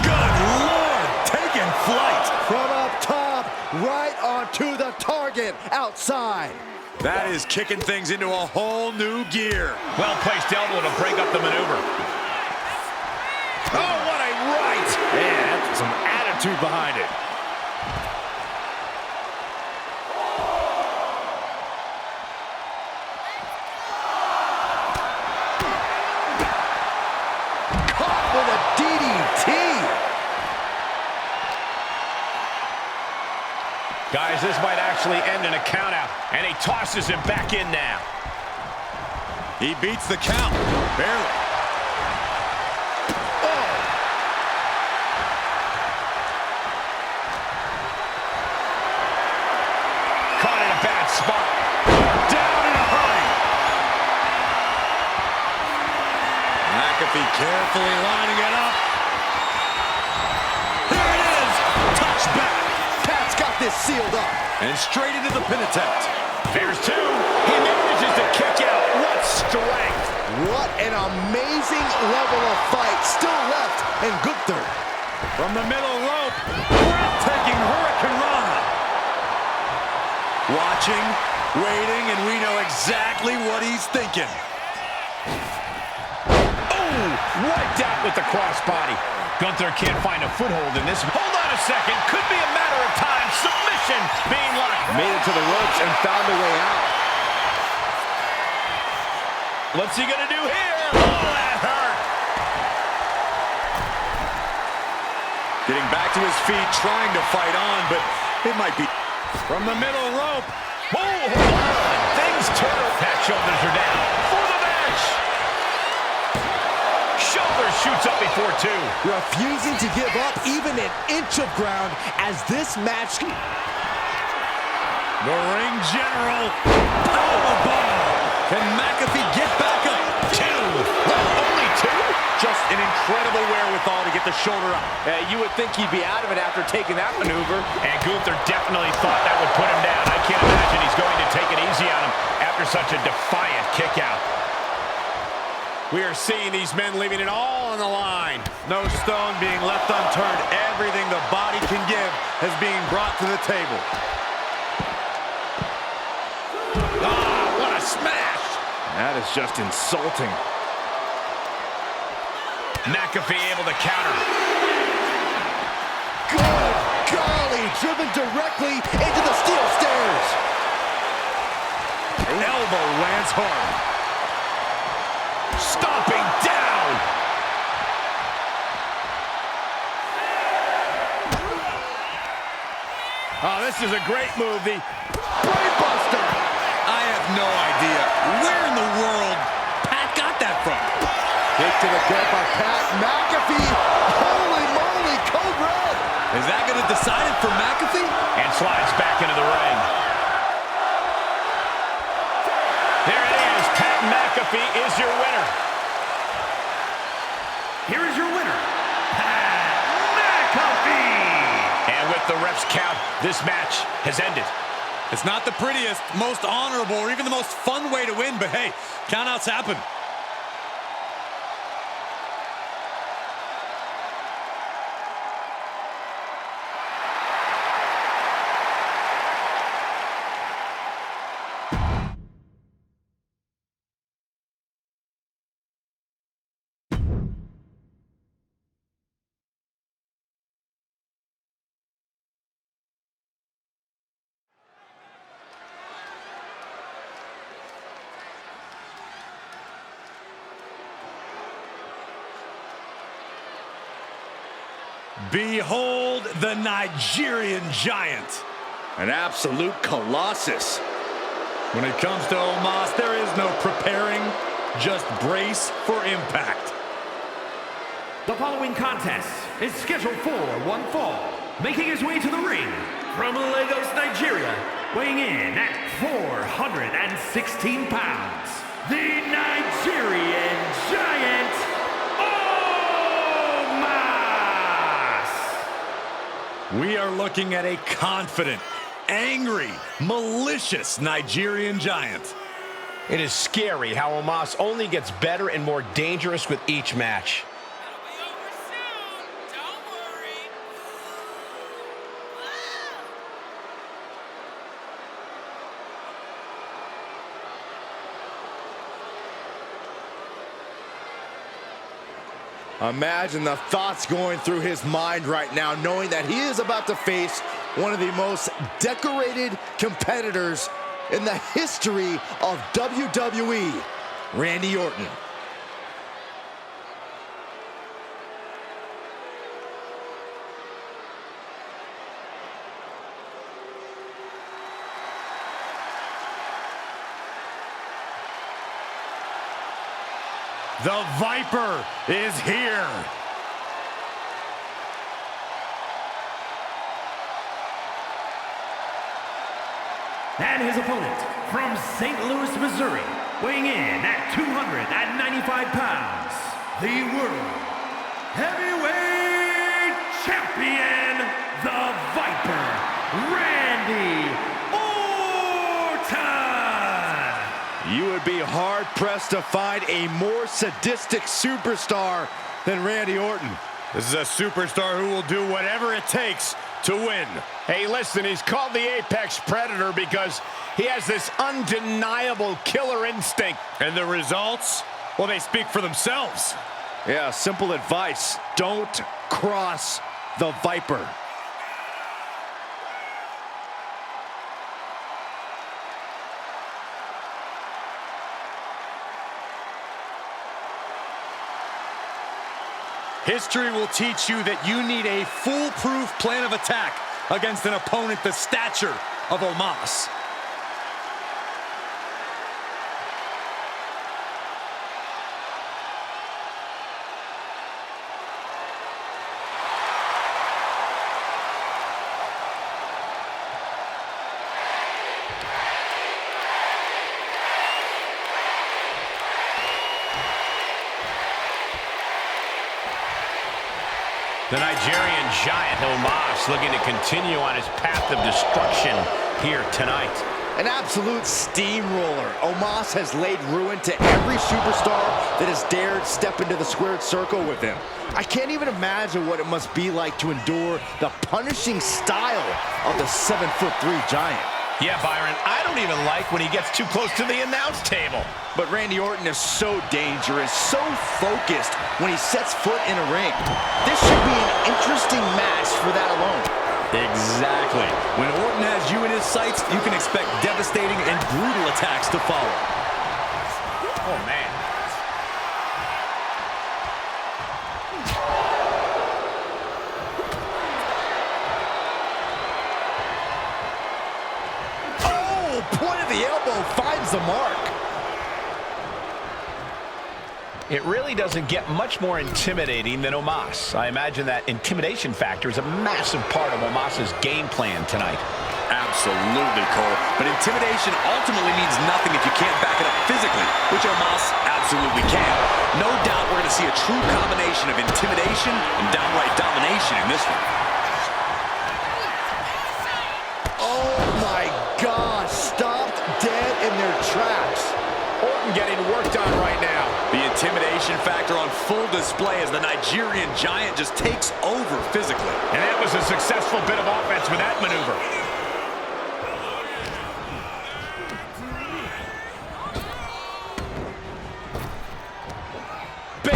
Good Lord, taking flight. From up top, right onto the target outside. That is kicking things into a whole new gear. Well-placed elbow to break up the maneuver. Oh, what a right. And some attitude behind it. Caught with a DDT. Guys, this might actually end in a countout. And he tosses him back in now. He beats the count, barely. Caught in a bad spot. Down in a hurry. McAfee carefully lining it up. Here it is. Touchback. Pat's got this sealed up. And straight into the pin attempt. There's 2. He manages to kick out. What strength. What an amazing level of fight still left in Gunther. From the middle rope, breathtaking Hurricane Rana. Watching, waiting, and we know exactly what he's thinking. Oh, wiped out with the crossbody. Gunther can't find a foothold in this. Hold on a second. Could be a matter of time. Submission being locked. Made it to the ropes and found a way out. What's he gonna do here? Oh, that hurt. Getting back to his feet, trying to fight on, but it might be from the middle rope. Oh, hold on. Things turn. Pat shoulders are down for the match. Shoulders shoots up before two. Refusing to give up even an inch of ground as this match... The ring general, powerbomb. Can McAfee get back up? Two. Only two? Just an incredible wherewithal to get the shoulder up. You would think he'd be out of it after taking that maneuver. And Gunther definitely thought that would put him down. I can't imagine he's going to take it easy on him after such a defiant kick out. We are seeing these men leaving it all on the line. No stone being left unturned. Everything the body can give is being brought to the table. Ah, what a smash! That is just insulting. McAfee able to counter. Good golly, driven directly into the steel stairs. Elbow lands hard. Stomping down. Oh, this is a great move. The Brainbuster. I have no idea where in the world Pat got that from. Kick to the gut by Pat McAfee. Holy moly, code red. Is that going to decide it for McAfee? And slides back into the ring. There it is. Pat McAfee is your winner. Here is your winner, Pat McAfee. And with the ref's count, this match has ended. It's not the prettiest, most honorable, or even the most fun way to win, but hey, countouts happen. Behold the Nigerian Giant. An absolute colossus. When it comes to Omos, there is no preparing, just brace for impact. The following contest is scheduled for one fall. Making his way to the ring from Lagos, Nigeria, weighing in at 416 pounds, the Nigerian Giant, Omos! We are looking at a confident, angry, malicious Nigerian Giant. It is scary how Omos only gets better and more dangerous with each match. Imagine the thoughts going through his mind right now, knowing that he is about to face one of the most decorated competitors in the history of WWE, Randy Orton. The Viper is here. And his opponent from St. Louis, Missouri, weighing in at 295 pounds, the World Heavyweight Champion, the Viper, Randy Orton! You would be hard-pressed to find a more sadistic superstar than Randy Orton. This is a superstar who will do whatever it takes to win. Hey, listen, he's called the Apex Predator because he has this undeniable killer instinct. And the results, well, they speak for themselves. Yeah, simple advice. Don't cross the Viper. History will teach you that you need a foolproof plan of attack against an opponent the stature of Omos. The Nigerian giant Omos looking to continue on his path of destruction here tonight. An absolute steamroller. Omos has laid ruin to every superstar that has dared step into the squared circle with him. I can't even imagine what it must be like to endure the punishing style of the 7'3" giant. Yeah, Byron, I don't even like when he gets too close to the announce table. But Randy Orton is so dangerous, so focused when he sets foot in a ring. This should be an interesting match for that alone. Exactly. When Orton has you in his sights, you can expect devastating and brutal attacks to follow. Oh, man. Point of the elbow finds the mark. It really doesn't get much more intimidating than Omos. I imagine that intimidation factor is a massive part of Omos's game plan tonight. Absolutely, Cole. But intimidation ultimately means nothing if you can't back it up physically, which Omos absolutely can. No doubt we're going to see a true combination of intimidation and downright domination in this one. Oh my God, stopped dead in their tracks. Orton getting worked on right now. The intimidation factor on full display as the Nigerian giant just takes over physically. And that was a successful bit of offense with that maneuver. Big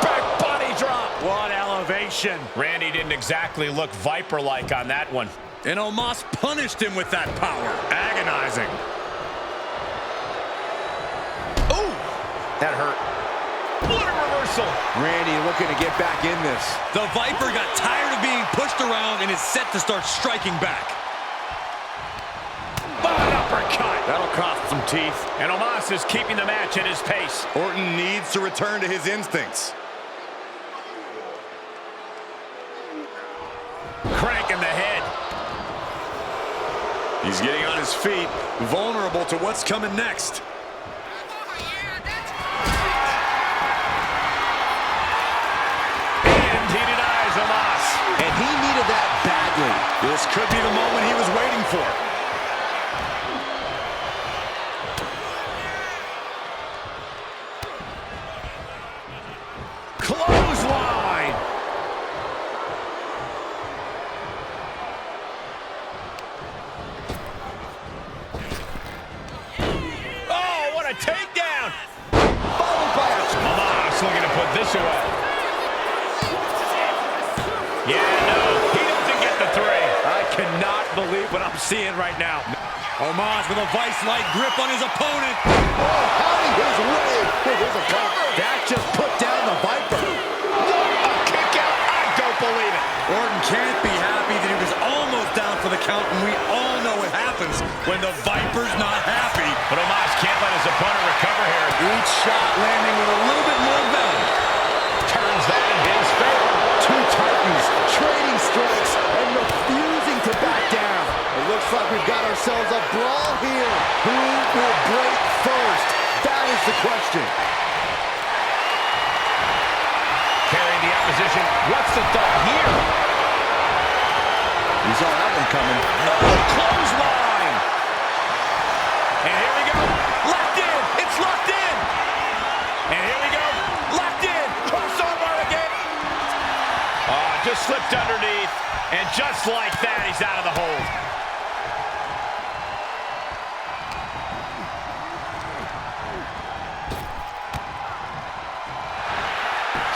back body drop. What elevation. Randy didn't exactly look Viper-like on that one. And Omos punished him with that power. Agonizing. Ooh, that hurt. What a reversal. Randy looking to get back in this. The Viper got tired of being pushed around and is set to start striking back. An uppercut. That'll cost some teeth. And Omos is keeping the match at his pace. Orton needs to return to his instincts. Cranking the head. He's getting on his feet, vulnerable to what's coming next. And he denies Omos. And he needed that badly. This could be the moment he was waiting for. Clothesline. Oh, what a takedown. Followed by a... Omos looking to put this away. Yeah, no, he doesn't get the three. I cannot believe what I'm seeing right now. Omos with a vice-like grip on his opponent. Oh, having his way with his opponent. That just put down the Viper. A kick out. I don't believe it. Orton can't be happy that he was almost down for the count, and we all know what happens when the Viper's not happy. But Omos can't let his opponent recover here. Each shot landing with a little bit more venom. Turns that in his favor. Two Titans trading strikes and refusing to back down. It looks like we've got ourselves a brawl here. Who will break first? That is the question. Carrying the opposition. What's the thought here? You saw that one coming. Clothesline. And here we go. Locked in. It's locked in. And here we go. Locked in. Crossover again. Just slipped underneath. And just like that, he's out of the hold.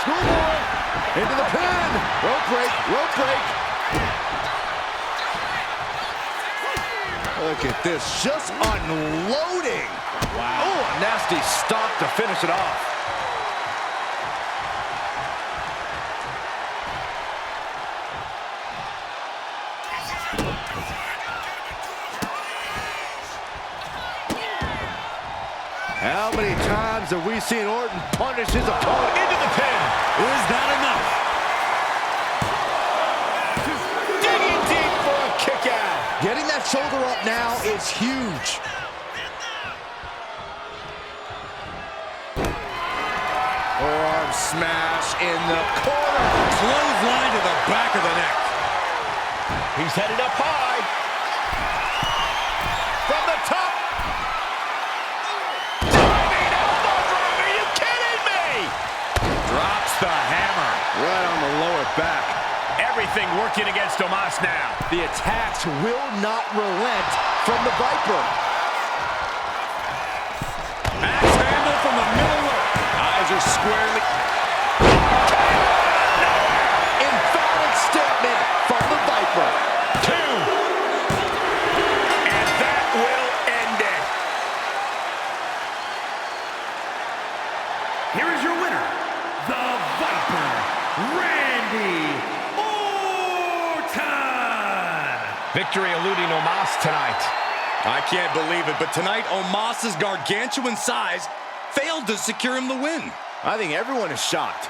Schoolboy into the pin. Rope break, rope break. Look at this, just unloading. Wow. Oh, a nasty stop to finish it off. How many times have we seen Orton punish his opponent into the pin? Is that enough? Digging deep for a kick out. Getting that shoulder up now is huge. Forearm smash, in the corner. Clothesline to the back of the neck. He's headed up high. From the top. Diving elbow drop. Are you kidding me? Drops the hammer. Right on the lower back. Everything working against Omos now. The attacks will not relent from the Viper. Axe handle from the middle rope. Eyes are squarely. Emphatic statement from the Viper. 2. And that will end it. Here is your winner, the Viper, Randy Orton. Victory eluding Omos tonight. I can't believe it, but tonight Omos's gargantuan size failed to secure him the win. I think everyone is shocked.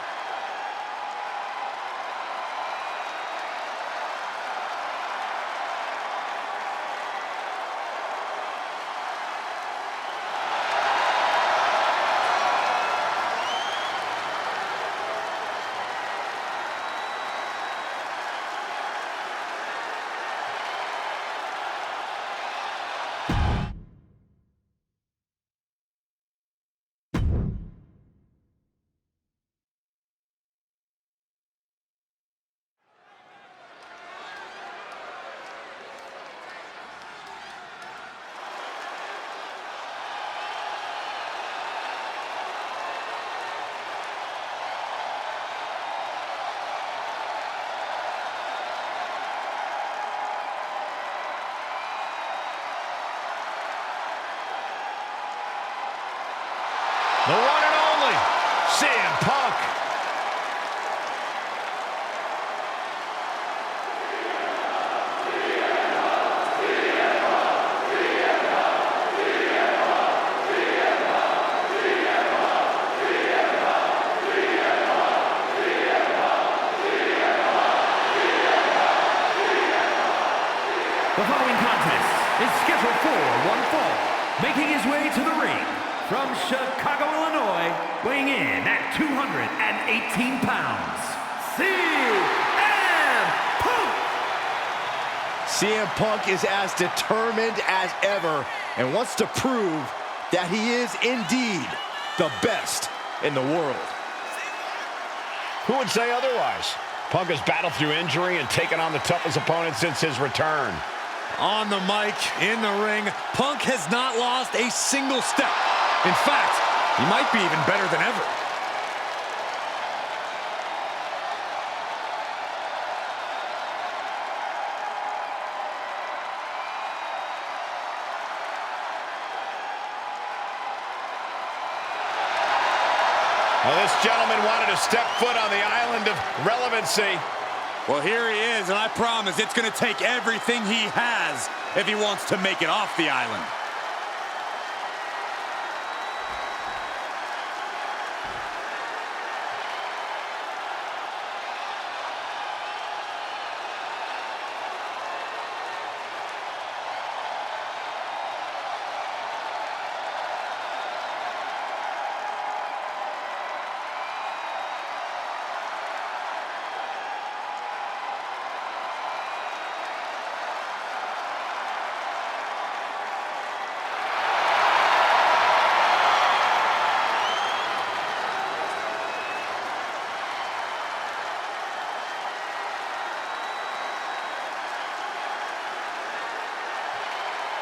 The one and only CM Punk. The following contest is scheduled for one fall. Making his way to the ring from Chicago, Illinois, weighing in at 218 pounds, CM Punk! CM Punk is as determined as ever and wants to prove that he is indeed the best in the world. Who would say otherwise? Punk has battled through injury and taken on the toughest opponent since his return. On the mic, in the ring, Punk has not lost a single step. In fact, he might be even better than ever. Well, this gentleman wanted to step foot on the island of relevancy. Well, here he is, and I promise it's going to take everything he has if he wants to make it off the island.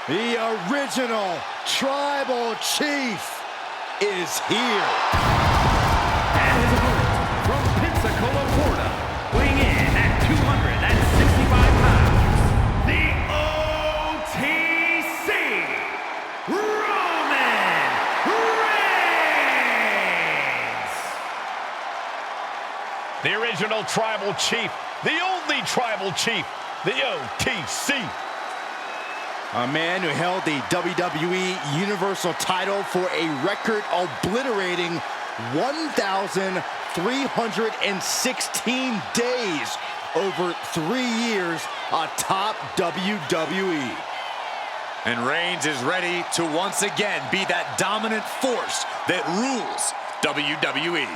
The original Tribal Chief is here. And his opponent from Pensacola, Florida, weighing in at 265 pounds, the OTC, Roman Reigns! The original Tribal Chief, the only Tribal Chief, the OTC. A man who held the WWE Universal title for a record obliterating 1,316 days over 3 years atop WWE. And Reigns is ready to once again be that dominant force that rules WWE.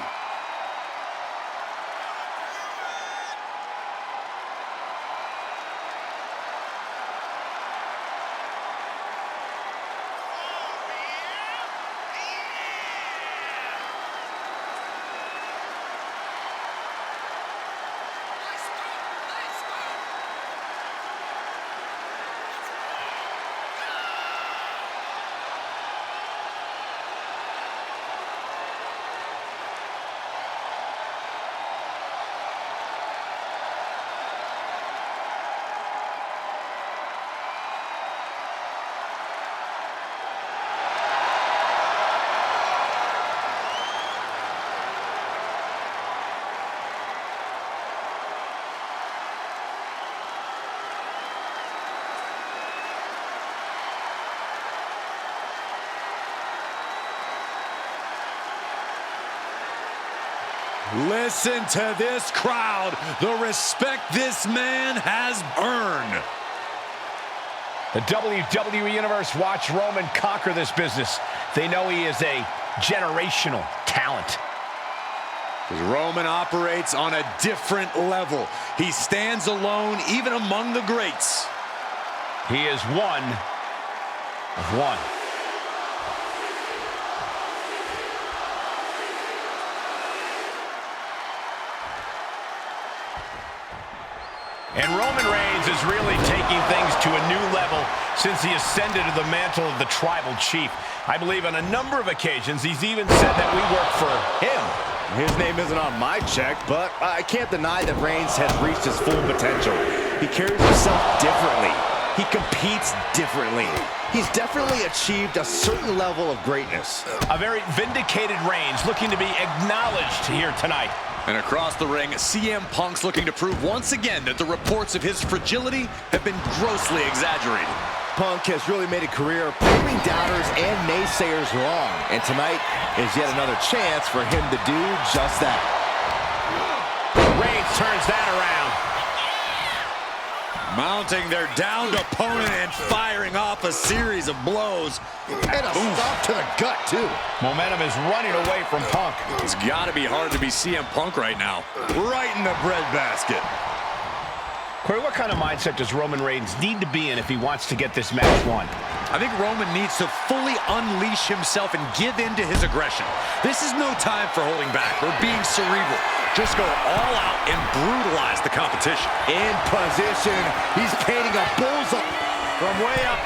Listen to this crowd. The respect this man has earned. The WWE Universe watched Roman conquer this business. They know he is a generational talent. Roman operates on a different level. He stands alone even among the greats. He is one of one. And Roman Reigns is really taking things to a new level since he ascended to the mantle of the tribal chief. I believe on a number of occasions he's even said that we work for him. His name isn't on my check, but I can't deny that Reigns has reached his full potential. He carries himself differently. He competes differently. He's definitely achieved a certain level of greatness. A very vindicated Reigns looking to be acknowledged here tonight. And across the ring, CM Punk's looking to prove once again that the reports of his fragility have been grossly exaggerated. Punk has really made a career of proving doubters and naysayers wrong. And tonight is yet another chance for him to do just that. Reigns turns that around. Mounting their downed opponent and firing off a series of blows. And a stop to the gut, too. Momentum is running away from Punk. It's got to be hard to be CM Punk right now. Right in the breadbasket. Corey, what kind of mindset does Roman Reigns need to be in if he wants to get this match won? I think Roman needs to fully unleash himself and give in to his aggression. This is no time for holding back or being cerebral. Just go all out and brutalize the competition. In position, he's painting a bullseye from way up.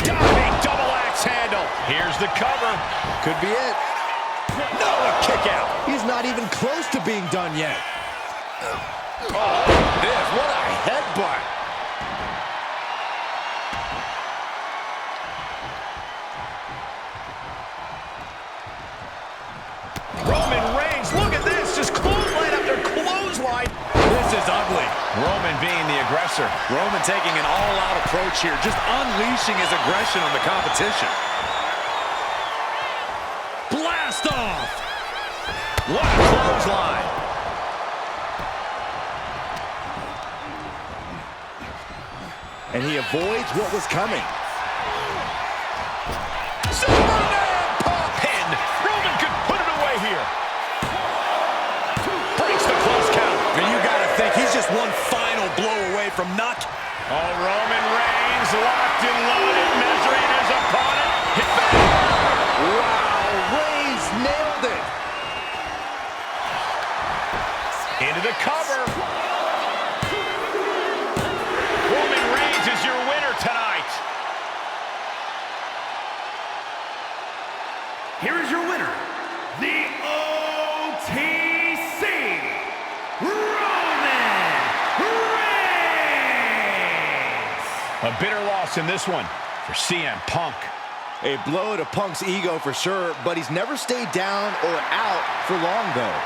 Diving double axe handle. Here's the cover. Could be it. No, a kick out. He's not even close to being done yet. Oh, this, what a headbutt. Roman Reigns, look at this, just clothesline after clothesline. This is ugly. Roman being the aggressor. Roman taking an all-out approach here, just unleashing his aggression on the competition. Blast off! What a clothesline. And he avoids what was coming. Superman pin. Roman could put it away here. Breaks the close count. And you gotta think he's just one final blow away from knock. Oh, Roman Reigns locked and loaded, measuring his opponent. Wow, Reigns nailed it. Into the cover. Roman Reigns is your winner tonight. Here is your winner, the OTC, Roman Reigns. A bitter loss in this one for CM Punk. A blow to Punk's ego for sure, but he's never stayed down or out for long, though.